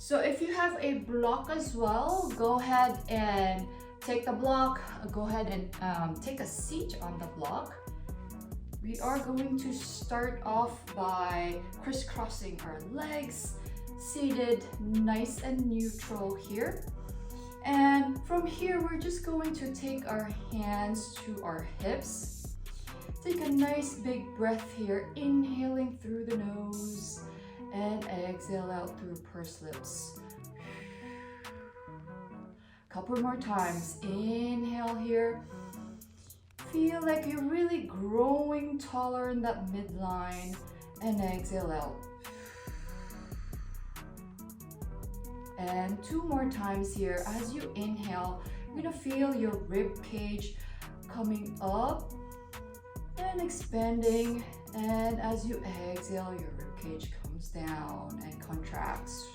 So if you have a block as well, go ahead and take the block, go ahead and take a seat on the block. We are going to start off by crisscrossing our legs, seated nice and neutral here. And from here, we're just going to take our hands to our hips. Take a nice big breath here, inhaling through the nose and exhale out through pursed lips. Couple more times. Inhale here. Feel like you're really growing taller in that midline, and exhale out. And 2 more times here. As you inhale, you're gonna feel your rib cage coming up and expanding, and as you exhale, your rib cage comes down and contracts.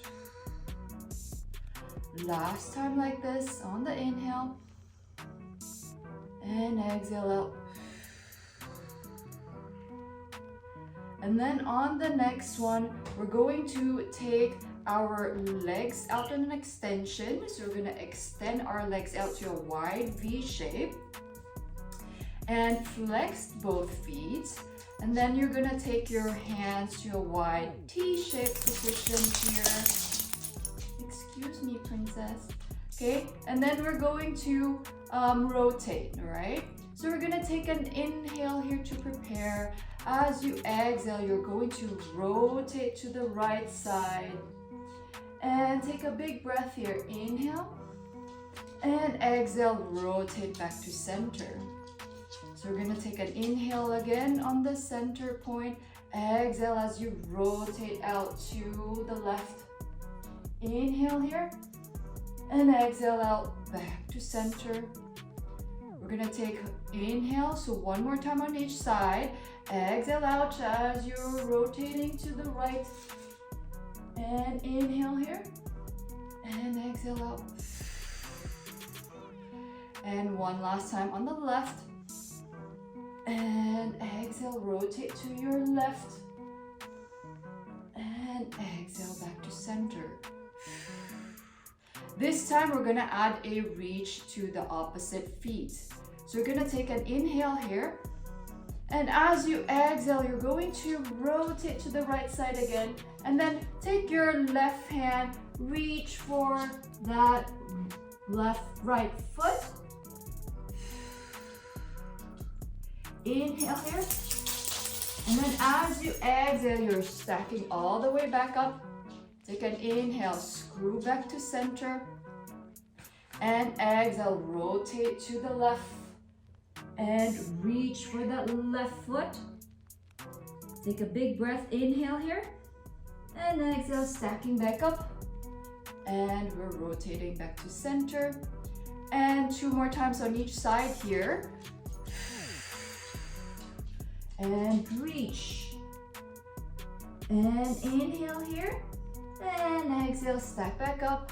Last time like this on the inhale, and exhale out. And then on the next one, we're going to take our legs out in an extension. So we're gonna extend our legs out to a wide V shape and flex both feet. And then you're gonna take your hands to a wide T-shaped position here. Excuse me, princess. Okay, and then we're going to rotate, all right? So we're gonna take an inhale here to prepare. As you exhale, you're going to rotate to the right side. And take a big breath here. Inhale. And exhale, rotate back to center. So we're gonna take an inhale again on the center point. Exhale as you rotate out to the left. Inhale here. And exhale out back to center. We're gonna take inhale, so 1 more time on each side. Exhale out as you're rotating to the right. And inhale here. And exhale out. And 1 last time on the left. And exhale, rotate to your left. And exhale back to center. This time we're gonna add a reach to the opposite feet. So you're gonna take an inhale here. And as you exhale, you're going to rotate to the right side again. And then take your left hand, reach for that right foot. Inhale here. And then as you exhale, you're stacking all the way back up. Take an inhale, screw back to center. And exhale, rotate to the left. And reach for that left foot. Take a big breath, inhale here. And exhale, stacking back up. And we're rotating back to center. And 2 more times on each side here. And reach. And inhale here. And exhale, stack back up.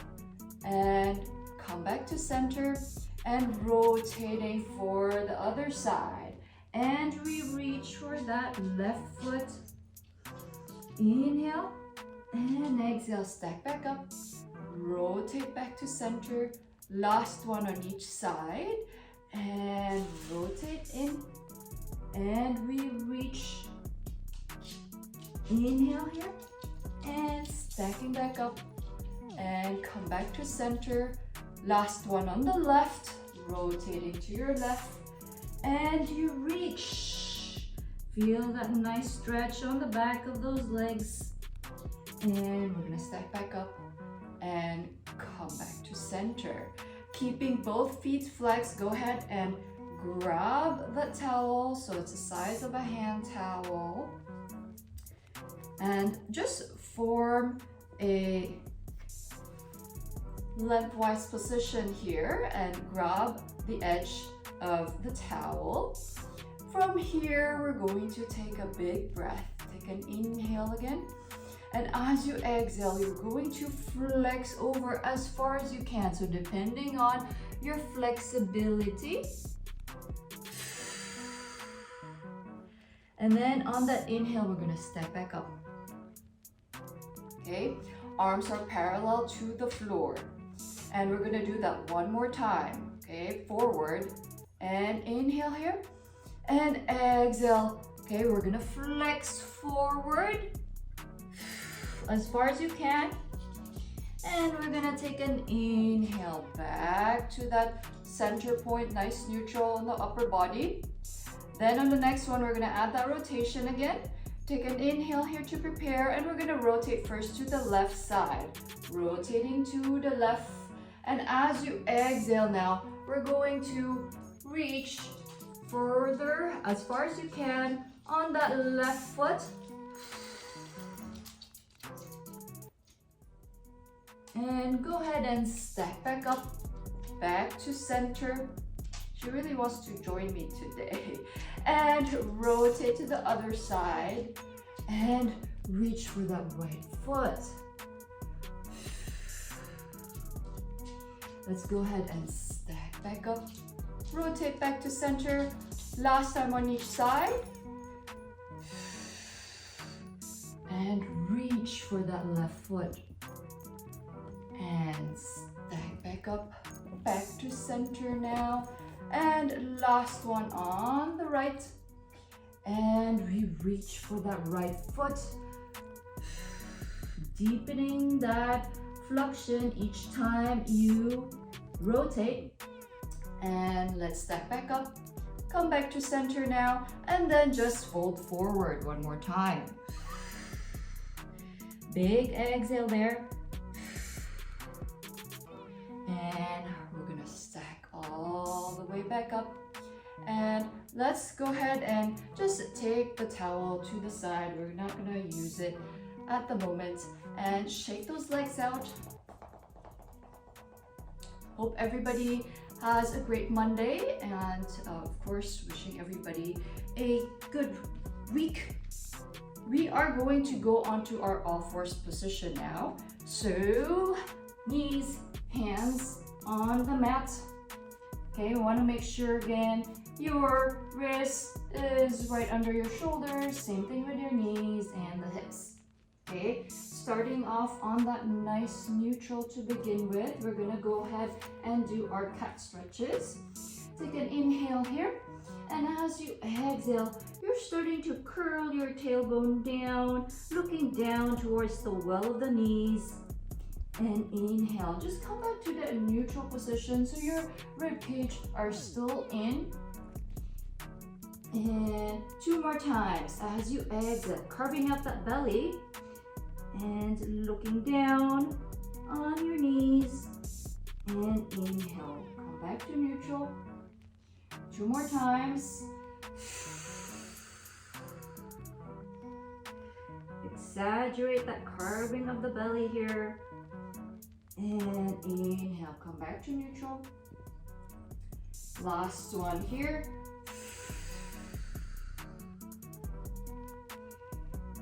And come back to center. And rotating for the other side. And we reach for that left foot. Inhale. And exhale, stack back up. Rotate back to center. Last one on each side. And rotate in. And we reach. Inhale here. And stacking back up. And come back to center. Last one on the left. Rotating to your left. And you reach. Feel that nice stretch on the back of those legs. And we're gonna stack back up and come back to center. Keeping both feet flexed, go ahead and grab the towel, so it's the size of a hand towel. And just form a lengthwise position here and grab the edge of the towel. From here, we're going to take a big breath. Take an inhale again. And as you exhale, you're going to flex over as far as you can. So depending on your flexibility. And then on that inhale, we're gonna step back up. Okay? arms are parallel to the floor. And we're gonna do that one more time. Okay, forward and inhale here and exhale. Okay, we're gonna flex forward as far as you can. And we're gonna take an inhale back to that center point, nice neutral on the upper body. Then on the next one, we're gonna add that rotation again. Take an inhale here to prepare, and we're gonna rotate first to the left side. Rotating to the left. And as you exhale now, we're going to reach further as far as you can on that left foot. And go ahead and stack back up, back to center. She really wants to join me today. And rotate to the other side and reach for that right foot. Let's go ahead and stack back up, rotate back to center. Last time on each side. And reach for that left foot. And stack back up, back to center now. And last one on the right. And we reach for that right foot. Deepening that flexion each time you rotate. And let's stack back up. Come back to center now. And then just fold forward one more time. Big exhale there. And we're gonna stack all the way back up. And let's go ahead and just take the towel to the side. We're not gonna use it at the moment. And shake those legs out. Hope everybody has a great Monday, and of course wishing everybody a good week. We are going to go onto our all fours position now. So knees, hands on the mat. Okay, we want to make sure again your wrist is right under your shoulders. Same thing with your knees and the hips. Okay, starting off on that nice neutral to begin with, we're gonna go ahead and do our cat stretches. Take an inhale here, and as you exhale, you're starting to curl your tailbone down, looking down towards the well of the knees. And inhale, just come back to that neutral position so your rib cage are still in. And two more times as you exhale, carving out that belly. And looking down on your knees. And inhale, come back to neutral. Two more times. Exaggerate that carving of the belly here. And inhale, come back to neutral. Last one here.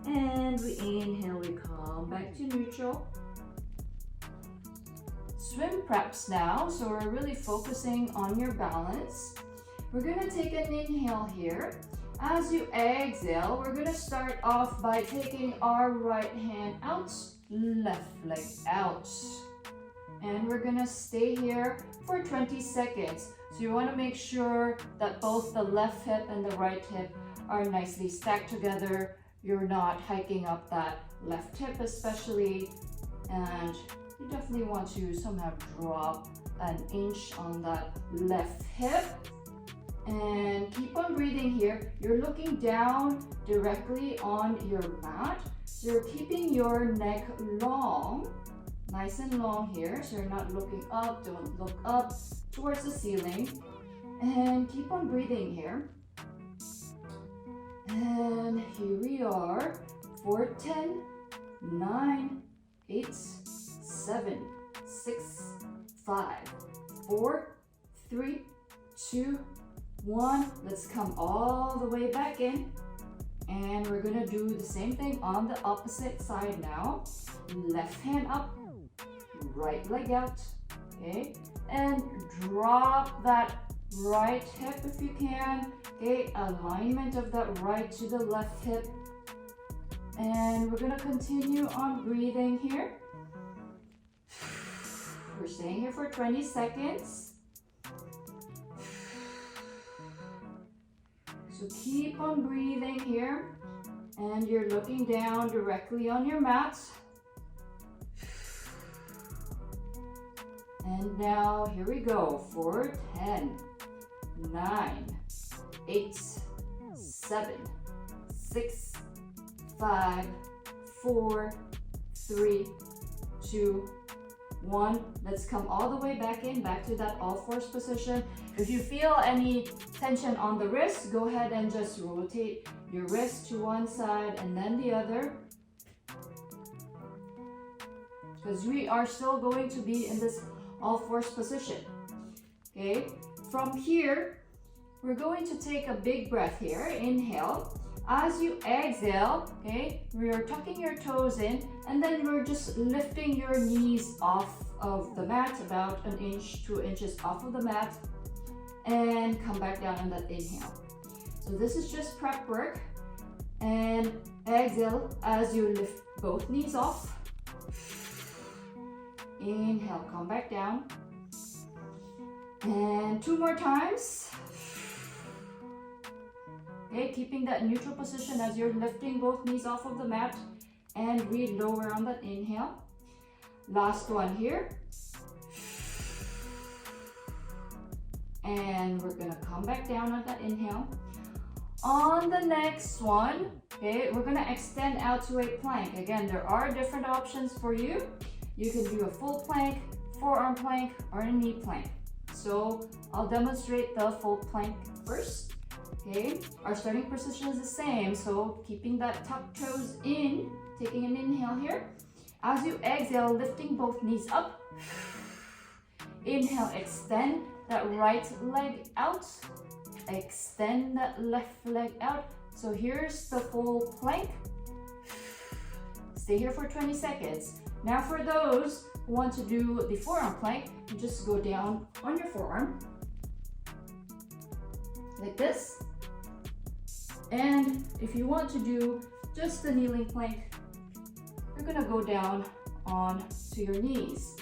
And we inhale, we come back to neutral. Swim preps now, so we're really focusing on your balance. We're gonna take an inhale here. As you exhale, we're gonna start off by taking our right hand out, left leg out. And we're gonna stay here for 20 seconds. So you wanna make sure that both the left hip and the right hip are nicely stacked together. You're not hiking up that left hip especially, and you definitely want to somehow drop an inch on that left hip. And keep on breathing here. You're looking down directly on your mat. So you're keeping your neck long, nice and long here. So you're not looking up, don't look up towards the ceiling. And keep on breathing here. And here we are for 10, 9, 8, 7, 6, 5, 4, 3, 2, 1. Let's come all the way back in. And we're gonna do the same thing on the opposite side now. Left hand up, right leg out, okay? And drop that right hip if you can. Okay, alignment of that right to the left hip. And we're gonna continue on breathing here. we're staying here for 20 seconds. So keep on breathing here. And you're looking down directly on your mat. And now here we go for 10, 9, 8, 7, 6, 5, 4, 3, 2, 1. Let's come all the way back in, back to that all fours position. If you feel any tension on the wrist, go ahead and just rotate your wrist to one side and then the other. Because we are still going to be in this all fours position. Okay, from here, we're going to take a big breath here. Inhale. As you exhale, okay, we're tucking your toes in and then we're just lifting your knees off of the mat, about an inch, 2 inches off of the mat, and come back down on that inhale. So this is just prep work. And exhale as you lift both knees off. Inhale, come back down. And 2 more times. Okay, keeping that neutral position as you're lifting both knees off of the mat, and breathe lower on that inhale. Last one here. And we're gonna come back down on that inhale. On the next one, okay, we're gonna extend out to a plank. Again, there are different options for you. You can do a full plank, forearm plank, or a knee plank. So I'll demonstrate the full plank first. Okay, our starting position is the same. So keeping that tucked toes in, taking an inhale here. As you exhale, lifting both knees up. Inhale, extend that right leg out. Extend that left leg out. So here's the full plank. Stay here for 20 seconds. Now for those who want to do the forearm plank, you just go down on your forearm like this. And if you want to do just the kneeling plank, you're gonna go down on to your knees.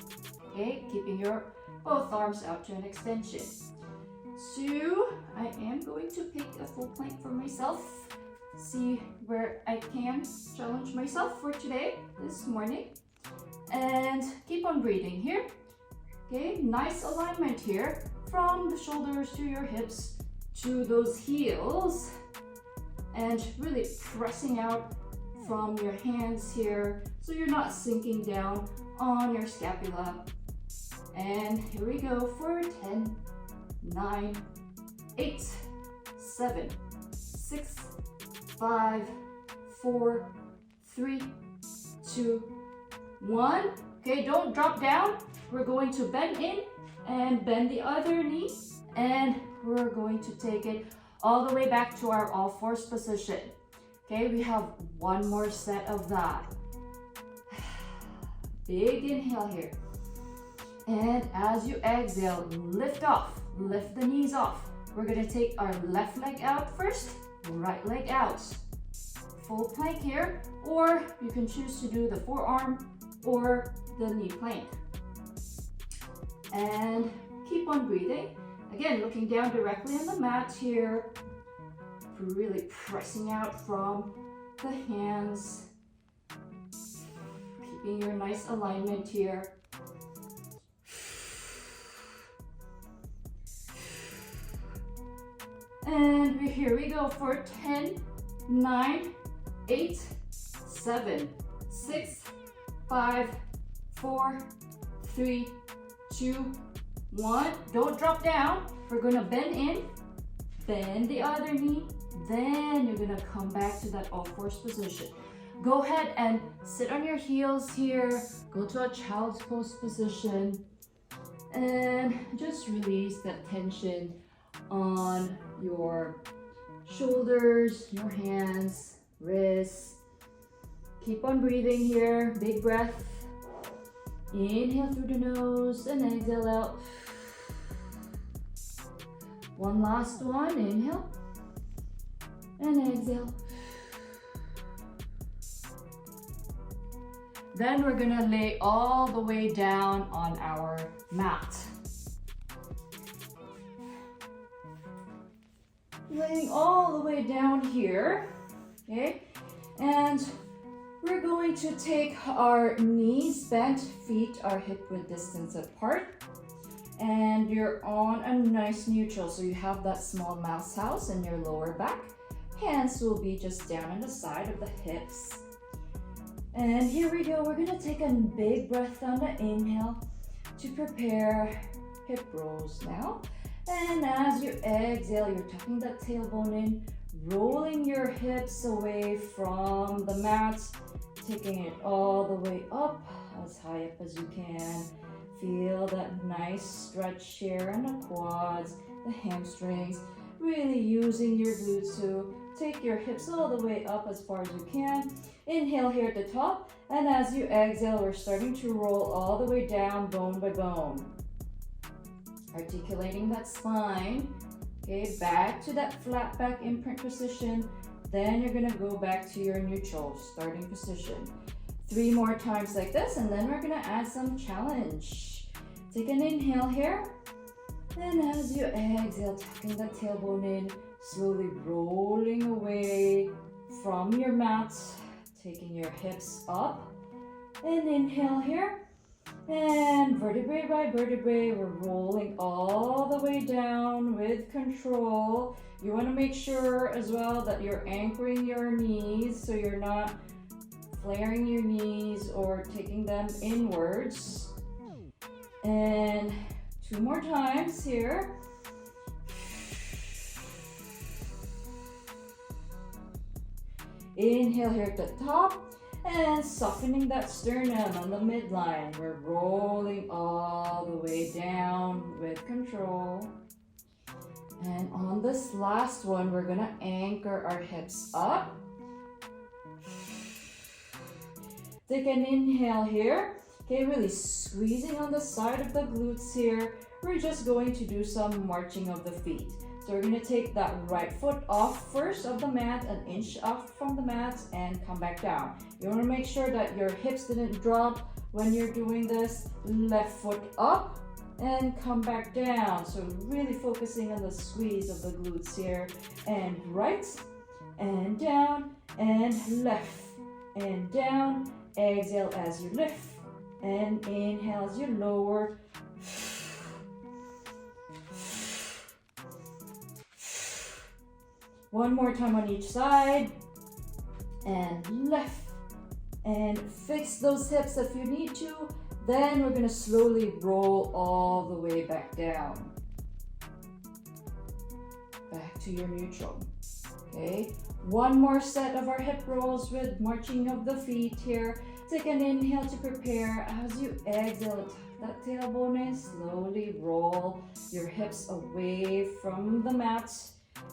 Okay, keeping your both arms out to an extension. So I am going to pick a full plank for myself. See where I can challenge myself for today, this morning. And keep on breathing here. Okay, nice alignment here from the shoulders to your hips to those heels. And really pressing out from your hands here so you're not sinking down on your scapula. And here we go for 10, 9, 8, 7, 6, 5, 4, 3, 2, 1. Okay, don't drop down. We're going to bend in and bend the other knee, and we're going to take it all the way back to our all fours position. Okay, we have one more set of that. Big inhale here. And as you exhale, lift off, lift the knees off. We're gonna take our left leg out first, right leg out. Full plank here, or you can choose to do the forearm or the knee plank. And keep on breathing. Again, looking down directly on the mat here. Really pressing out from the hands. Keeping your nice alignment here. And here we go for 10, 9, 8, 7, 6, 5, 4, 3, 2, 1. Don't drop down. We're gonna bend in, bend the other knee, then you're gonna come back to that all fours position. Go ahead and sit on your heels here, go to a child's pose position, and just release that tension on your shoulders, your hands, wrists. Keep on breathing here, big breath. Inhale through the nose and exhale out. One last one, inhale and exhale. Then we're gonna lay all the way down on our mat. Laying all the way down here, okay? And we're going to take our knees bent, feet are hip width distance apart, and you're on a nice neutral. So you have that small mouse house in your lower back. Hands will be just down on the side of the hips. And here we go. We're gonna take a big breath on the inhale to prepare hip rolls now. And as you exhale, you're tucking that tailbone in, rolling your hips away from the mat, taking it all the way up, as high up as you can. Feel that nice stretch here in the quads, the hamstrings, really using your glutes to take your hips all the way up as far as you can. Inhale here at the top, and as you exhale, we're starting to roll all the way down, bone by bone. Articulating that spine, okay, back to that flat back imprint position. Then you're gonna go back to your neutral starting position. 3 more times like this, and then we're gonna add some challenge. Take an inhale here, and as you exhale, tucking the tailbone in, slowly rolling away from your mat, taking your hips up, and inhale here, and vertebrae by vertebrae, we're rolling all the way down with control. You want to make sure as well that you're anchoring your knees so you're not flaring your knees or taking them inwards. And 2 more times here. Inhale here at the top, and softening that sternum on the midline. We're rolling all the way down with control. And on this last one, we're gonna anchor our hips up. Take an inhale here. Okay, really squeezing on the side of the glutes here. We're just going to do some marching of the feet. So we're gonna take that right foot off first of the mat, an inch off from the mat, and come back down. You wanna make sure that your hips didn't drop when you're doing this. Left foot up and come back down. So really focusing on the squeeze of the glutes here. And right, and down, and left, and down. Exhale as you lift, and inhale as you lower. One more time on each side, and left, and fix those hips if you need to. Then we're gonna slowly roll all the way back down. Back to your neutral, okay? One more set of our hip rolls with marching of the feet here. Take an inhale to prepare. As you exhale, tuck that tailbone in, slowly roll your hips away from the mat.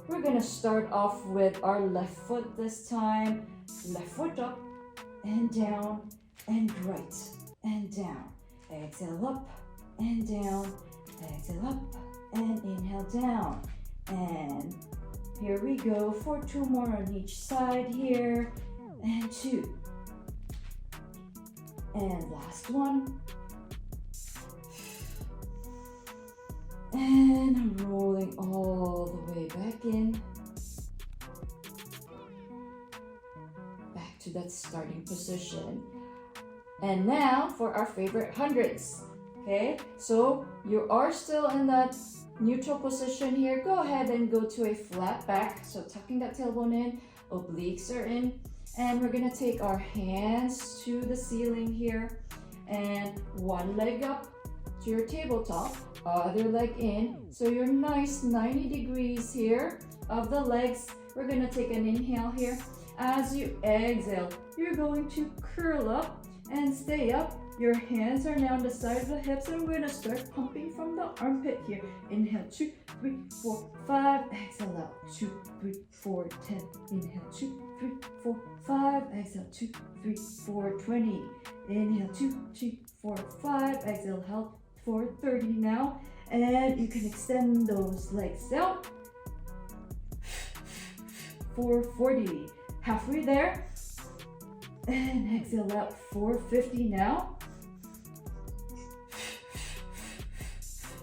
We're gonna start off with our left foot this time. Left foot up and down and right and down. Exhale up and down. Exhale up and inhale down. And here we go for 2 more on each side here. And 2. And last one. And I'm rolling all the way back in. Back to that starting position. And now for our favorite hundreds. Okay, so you are still in that neutral position here. Go ahead and go to a flat back. So tucking that tailbone in, obliques are in. And we're gonna take our hands to the ceiling here. And one leg up to your tabletop, other leg in. So you're nice 90 degrees here of the legs. We're gonna take an inhale here. As you exhale, you're going to curl up and stay up. Your hands are now on the side of the hips, and we're gonna start pumping from the armpit here. Inhale, 2, 3, 4, 5. Exhale out, 2, 3, 4, 10. Inhale, 2, 3, 4, 5. Exhale, 2, 3, 4, 20. Inhale, 2, 3, 4, 5. Exhale, help for 30 now. And you can extend those legs out for 40. Halfway there. And exhale out, 450 now.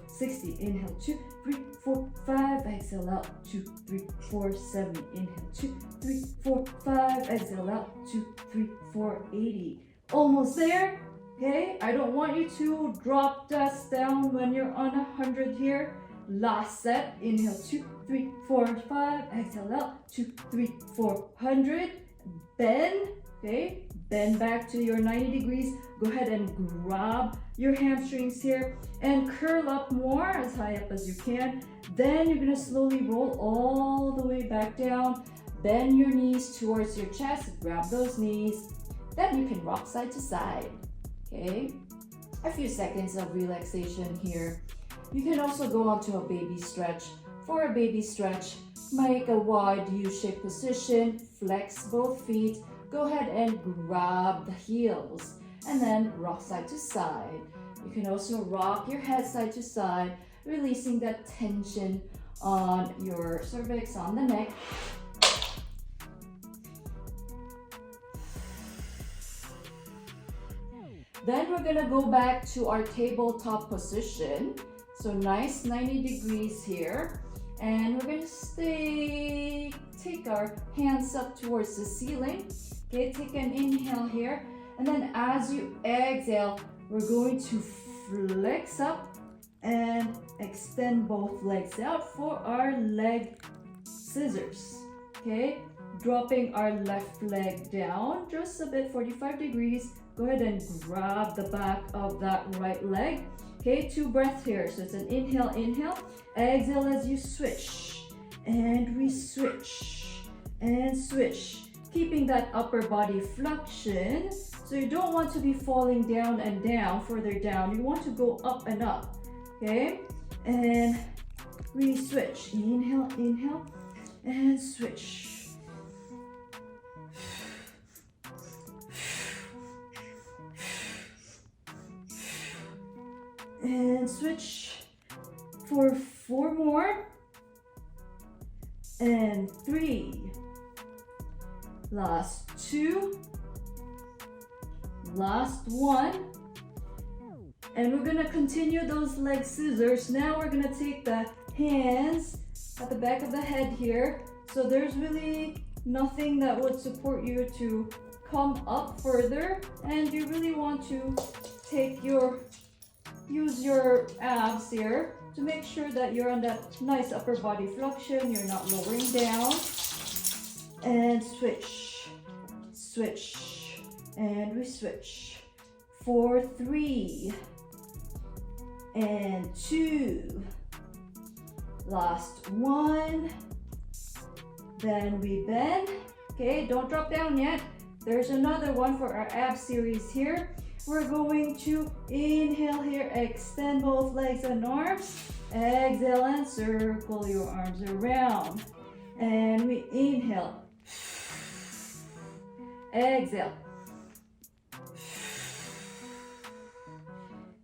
60, inhale, 2, 3, 4, 5, exhale out, 2, 3, 4, 70, inhale, 2, 3, 4, 5, exhale out, 2, 3, 4, 80. Almost there, okay? I don't want you to drop dust down when you're on 100 here. Last set, inhale, 2, 3, 4, 5, exhale out, 2, 3, 400. Bend, okay? Bend back to your 90 degrees. Go ahead and grab your hamstrings here and curl up more, as high up as you can. Then you're gonna slowly roll all the way back down. Bend your knees towards your chest, grab those knees. Then you can rock side to side, okay? A few seconds of relaxation here. You can also go on to a baby stretch. For a baby stretch, make a wide U-shaped position, flex both feet, go ahead and grab the heels, and then rock side to side. You can also rock your head side to side, releasing that tension on your cervix, on the neck. Then we're gonna go back to our tabletop position. So nice 90 degrees here. And we're gonna take our hands up towards the ceiling. Okay, take an inhale here. And then as you exhale, we're going to flex up and extend both legs out for our leg scissors. Okay, dropping our left leg down just a bit, 45 degrees. Go ahead and grab the back of that right leg. Okay, 2 breaths here. So it's an inhale, inhale. Exhale as you switch. And we switch. And switch. Keeping that upper body flexion. So you don't want to be falling down and down, further down. You want to go up and up. Okay? And we switch. Inhale, inhale. And switch. And switch for 4 more. And 3. Last 2. Last 1. And we're gonna continue those leg scissors. Now we're gonna take the hands at the back of the head here. So there's really nothing that would support you to come up further. And you really want to use your abs here to make sure that you're on that nice upper body flexion. You're not lowering down. And switch, switch, and we switch. 4, 3, and 2. Last 1. Then we bend. Okay, don't drop down yet. There's another one for our ab series here. We're going to inhale here, extend both legs and arms. Exhale and circle your arms around. And we inhale. Exhale.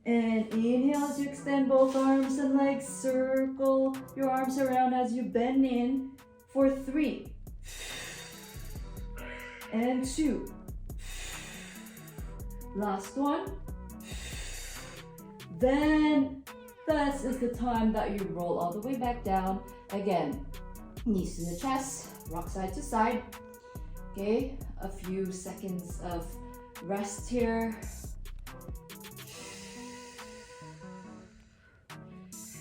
And inhale as you extend both arms and legs. Circle your arms around as you bend in for 3. And 2. Last one. Then this is the time that you roll all the way back down. Again, knees to the chest, rock side to side. Okay, a few seconds of rest here.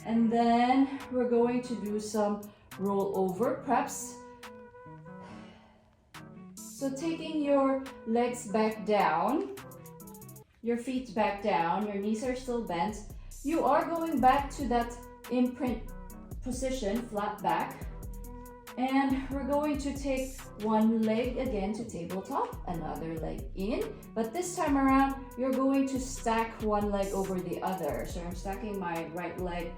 And then we're going to do some roll over preps. So taking your legs back down, your feet back down, your knees are still bent. You are going back to that imprint position, flat back. And we're going to take one leg again to tabletop, another leg in. But this time around, you're going to stack one leg over the other. So I'm stacking my right leg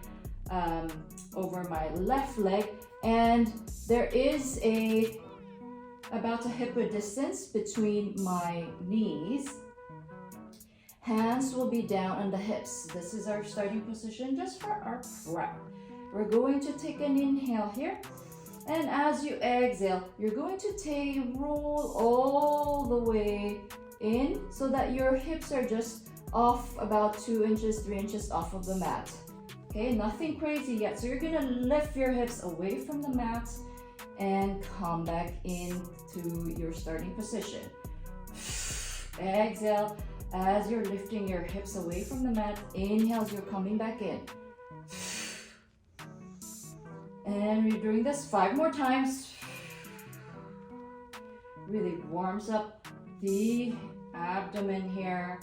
over my left leg. And there is about a hip width distance between my knees. Hands will be down on the hips. This is our starting position just for our prep. We're going to take an inhale here. And as you exhale, you're going to roll all the way in so that your hips are just off about 2 inches, 3 inches off of the mat. Okay, nothing crazy yet. So you're gonna lift your hips away from the mat and come back into your starting position. Exhale as you're lifting your hips away from the mat. Inhale as you're coming back in. And we're doing this 5 more times. Really warms up the abdomen here,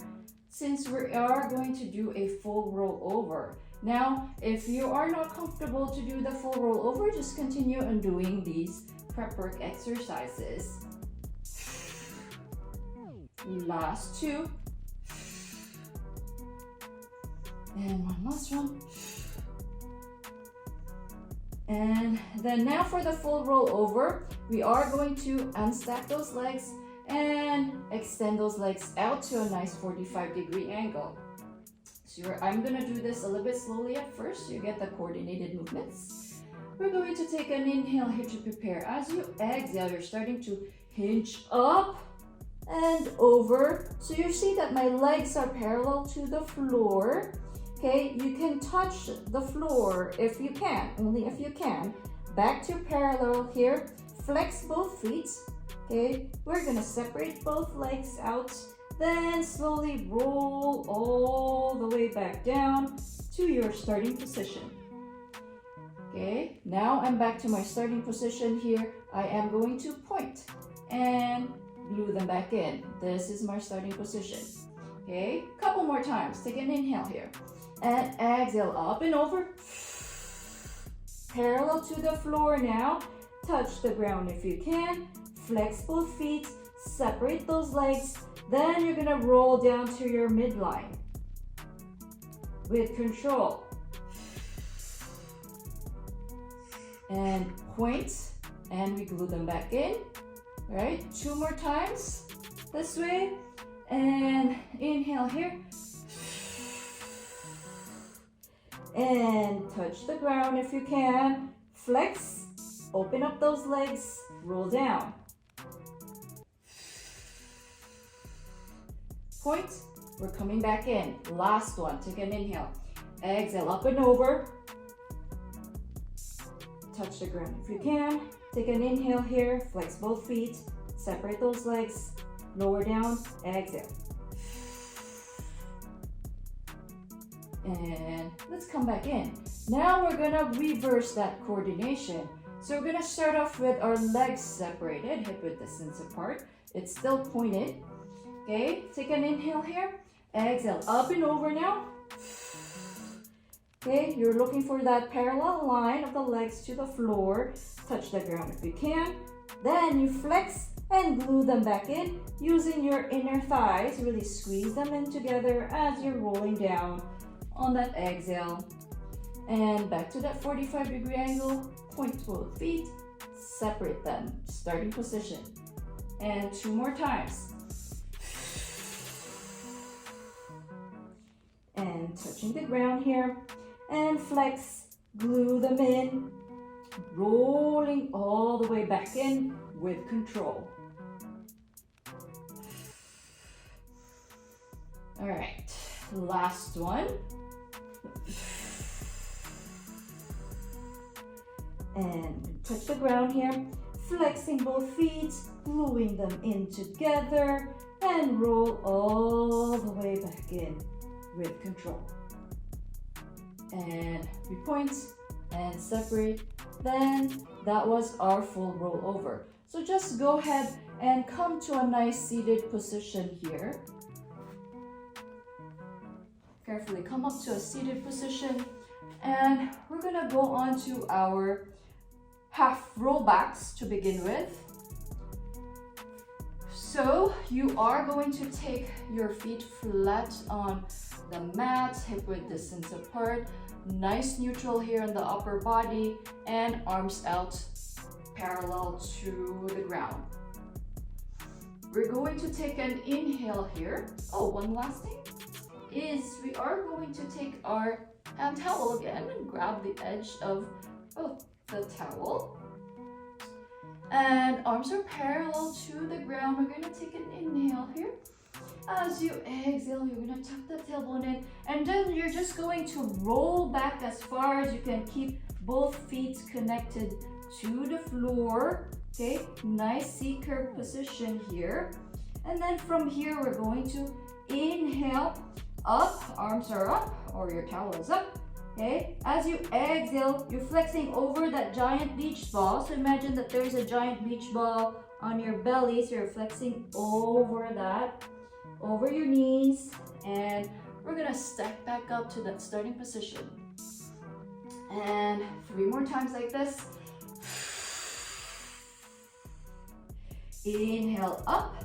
since we are going to do a full roll over. Now, if you are not comfortable to do the full roll over, just continue on doing these prep work exercises. Last 2. And one last one. And then now for the full roll over, we are going to unstack those legs and extend those legs out to a nice 45-degree angle. So I'm gonna do this a little bit slowly at first so you get the coordinated movements. We're going to take an inhale here to prepare. As you exhale, you're starting to hinge up and over. So you see that my legs are parallel to the floor. Okay, you can touch the floor if you can, only if you can. Back to parallel here, flex both feet. Okay, we're gonna separate both legs out, then slowly roll all the way back down to your starting position. Okay, now I'm back to my starting position here. I am going to point and glue them back in. This is my starting position. Okay, couple more times. Take an inhale here. And exhale, up and over. Parallel to the floor now. Touch the ground if you can. Flex both feet. Separate those legs. Then you're gonna roll down to your midline with control. And point, and we glue them back in. All right, 2 more times this way. And inhale here. And touch the ground if you can. Flex, open up those legs, roll down. Point, we're coming back in. Last one, take an inhale. Exhale, up and over. Touch the ground if you can. Take an inhale here, flex both feet, separate those legs, lower down, exhale. And let's come back in. Now we're gonna reverse that coordination. So we're gonna start off with our legs separated, hip width distance apart. It's still pointed. Okay, take an inhale here. Exhale, up and over now. Okay, you're looking for that parallel line of the legs to the floor. Touch the ground if you can. Then you flex and glue them back in using your inner thighs. Really squeeze them in together as you're rolling down on that exhale. And back to that 45-degree angle. Point both feet, separate them, starting position. And 2 more times. And touching the ground here. And flex, glue them in, rolling all the way back in with control. All right, last one. And touch the ground here, flexing both feet, gluing them in together, and roll all the way back in with control. And we point and separate. Then that was our full roll over. So just go ahead and come to a nice seated position here. Carefully come up to a seated position, and we're gonna go on to our half rollbacks to begin with. So you are going to take your feet flat on the mat, hip width distance apart, nice neutral here in the upper body, and arms out parallel to the ground. We're going to take an inhale here. Oh, one last thing is we are going to take our hand towel again and grab the edge of the towel. And arms are parallel to the ground. We're gonna take an inhale here. As you exhale, you're gonna tuck the tailbone in, and then you're just going to roll back as far as you can. Keep both feet connected to the floor. Okay, nice C-curve position here. And then from here, we're going to inhale, up, arms are up, or your towel is up. Okay, as you exhale, you're flexing over that giant beach ball. So imagine that there's a giant beach ball on your belly. So you're flexing over that, over your knees. And we're gonna step back up to that starting position. And 3 more times like this. Inhale up.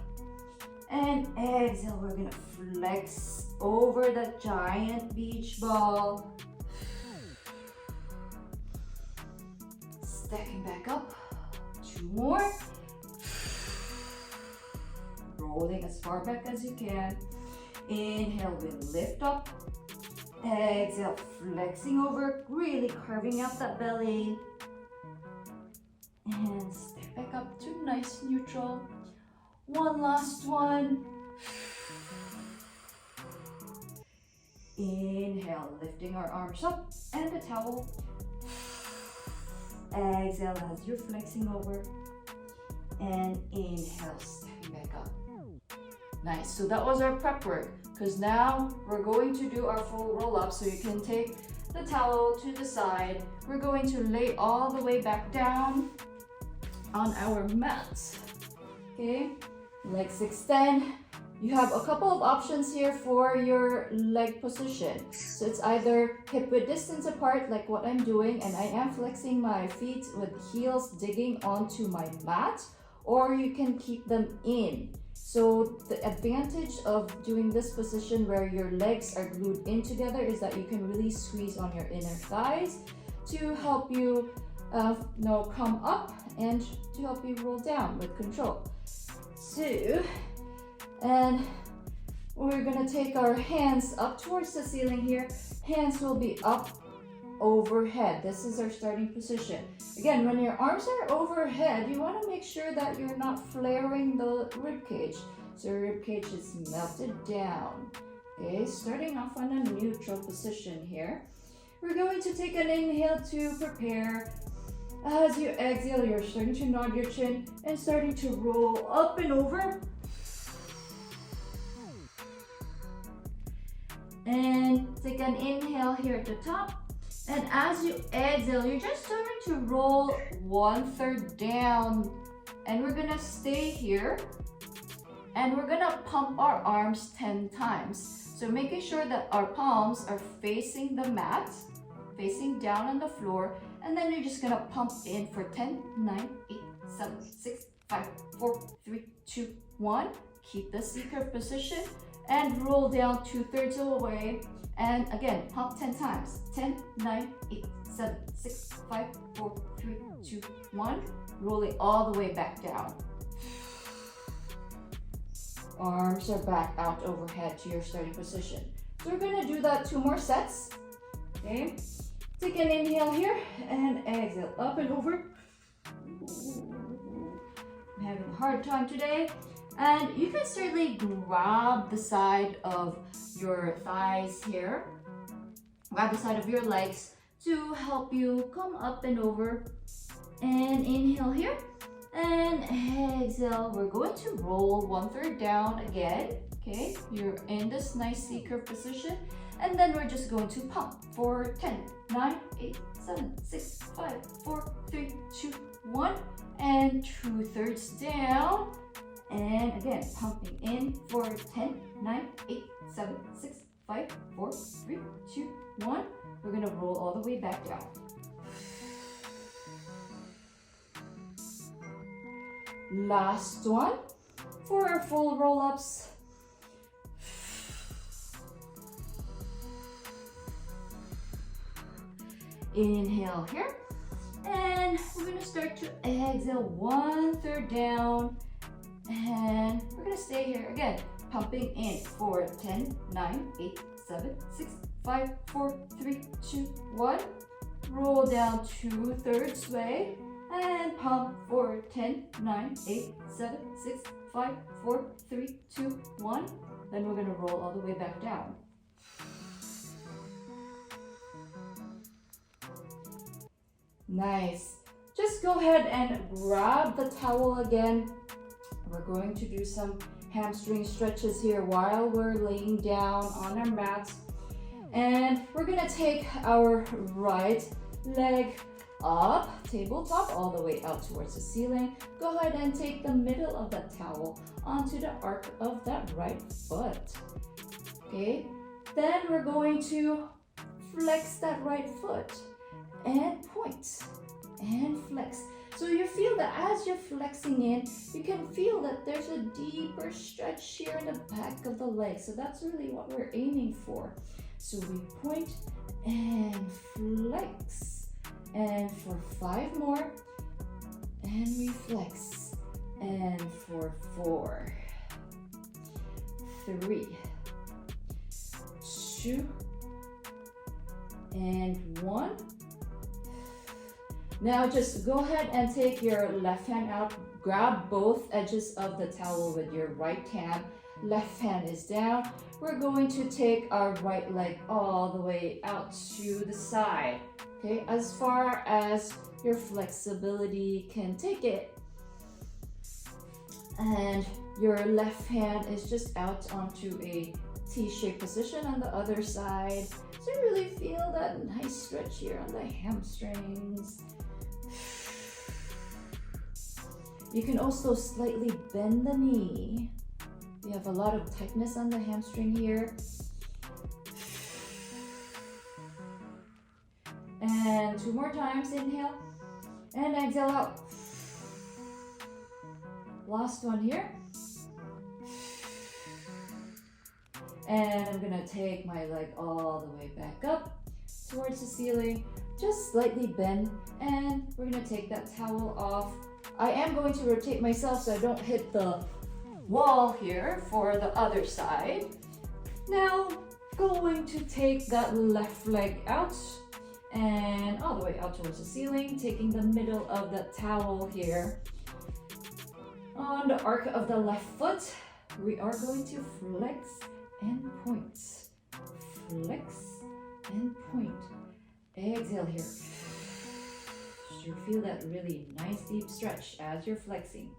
And exhale, we're gonna flex over that giant beach ball. Stepping back up, 2 more. Rolling as far back as you can. Inhale, we lift up. Exhale, flexing over, really curving out that belly. And step back up to nice neutral. One last one. Inhale, lifting our arms up and the towel. Exhale as you're flexing over. And inhale, stepping back up. Nice, so that was our prep work. Because now we're going to do our full roll up. So you can take the towel to the side. We're going to lay all the way back down on our mat. Okay, legs extend. You have a couple of options here for your leg position. So it's either hip width distance apart, like what I'm doing, and I am flexing my feet with heels digging onto my mat, or you can keep them in. So the advantage of doing this position where your legs are glued in together is that you can really squeeze on your inner thighs to help you come up and to help you roll down with control. So, and we're gonna take our hands up towards the ceiling here. Hands will be up overhead. This is our starting position. Again, when your arms are overhead, you want to make sure that you're not flaring the rib cage. So your rib cage is melted down. Okay, starting off on a neutral position here. We're going to take an inhale to prepare. As you exhale, you're starting to nod your chin and starting to roll up and over. And take an inhale here at the top. And as you exhale, you're just starting to roll 1/3 down. And we're gonna stay here. And we're gonna pump our arms 10 times. So making sure that our palms are facing the mat, facing down on the floor. And then you're just gonna pump in for 10, 9, 8, 7, 6, 5, 4, 3, 2, 1. Keep the C-curve position and roll down 2/3 of the way. And again, pump 10 times. 10, 9, 8, 7, 6, 5, 4, 3, 2, 1. Rolling all the way back down. Arms are back out overhead to your starting position. So we're gonna do that 2 more sets. Okay. Take an inhale here and exhale up and over. I'm having a hard time today. And you can certainly grab the side of your thighs here. Grab the side of your legs to help you come up and over. And inhale here. And exhale. We're going to roll 1/3 down again. Okay, you're in this nice C-curve position. And then we're just going to pump for 10, 9, 8, 7, 6, 5, 4, 3, 2, 1. And 2/3 down. And again, pumping in for 10, 9, 8, 7, 6, 5, 4, 3, 2, 1. We're gonna roll all the way back down. Last one for our full roll-ups. Inhale here. And we're gonna start to exhale 1/3 down. And we're gonna stay here again, pumping in for 10, 9, 8, 7, 6, 5, 4, 3, 2, 1. Roll down 2/3 way. And palm for 10, 9, 8, 7, 6, 5, 4, 3, 2, 1. Then we're gonna roll all the way back down. Nice. Just go ahead and grab the towel again. We're going to do some hamstring stretches here while we're laying down on our mat. And we're gonna take our right leg up, tabletop, all the way out towards the ceiling. Go ahead and take the middle of the towel onto the arc of that right foot. Okay, then we're going to flex that right foot and point and flex. So you feel that as you're flexing in, you can feel that there's a deeper stretch here in the back of the leg. So that's really what we're aiming for. So we point and flex. And for 5 more, and we flex. And for 4, 3, 2, and 1. Now just go ahead and take your left hand out, grab both edges of the towel with your right hand. Left hand is down. We're going to take our right leg all the way out to the side. Okay, as far as your flexibility can take it. And your left hand is just out onto a T-shaped position on the other side. So you really feel that nice stretch here on the hamstrings. You can also slightly bend the knee. You have a lot of tightness on the hamstring here. And 2 more times, inhale and exhale out. Last one here. And I'm gonna take my leg all the way back up towards the ceiling, just slightly bend, and we're gonna take that towel off. I am going to rotate myself so I don't hit the wall here for the other side. Now, going to take that left leg out and all the way out towards the ceiling, taking the middle of the towel here on the arc of the left foot. We are going to flex and point, flex and point. Exhale here. You feel that really nice deep stretch as you're flexing.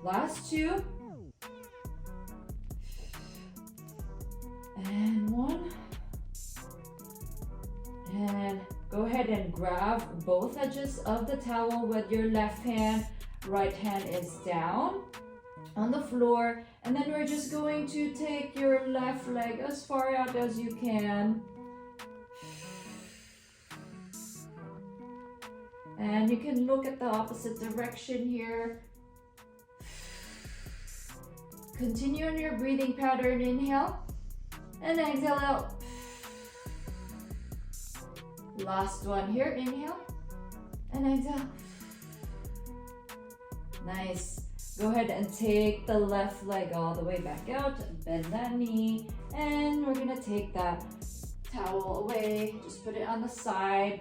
Last 2. And 1. And go ahead and grab both edges of the towel with your left hand. Right hand is down on the floor. And then we're just going to take your left leg as far out as you can. And you can look at the opposite direction here. Continue on your breathing pattern. Inhale and exhale out. Last one here. Inhale and exhale. Nice. Go ahead and take the left leg all the way back out. Bend that knee. And we're going to take that towel away. Just put it on the side.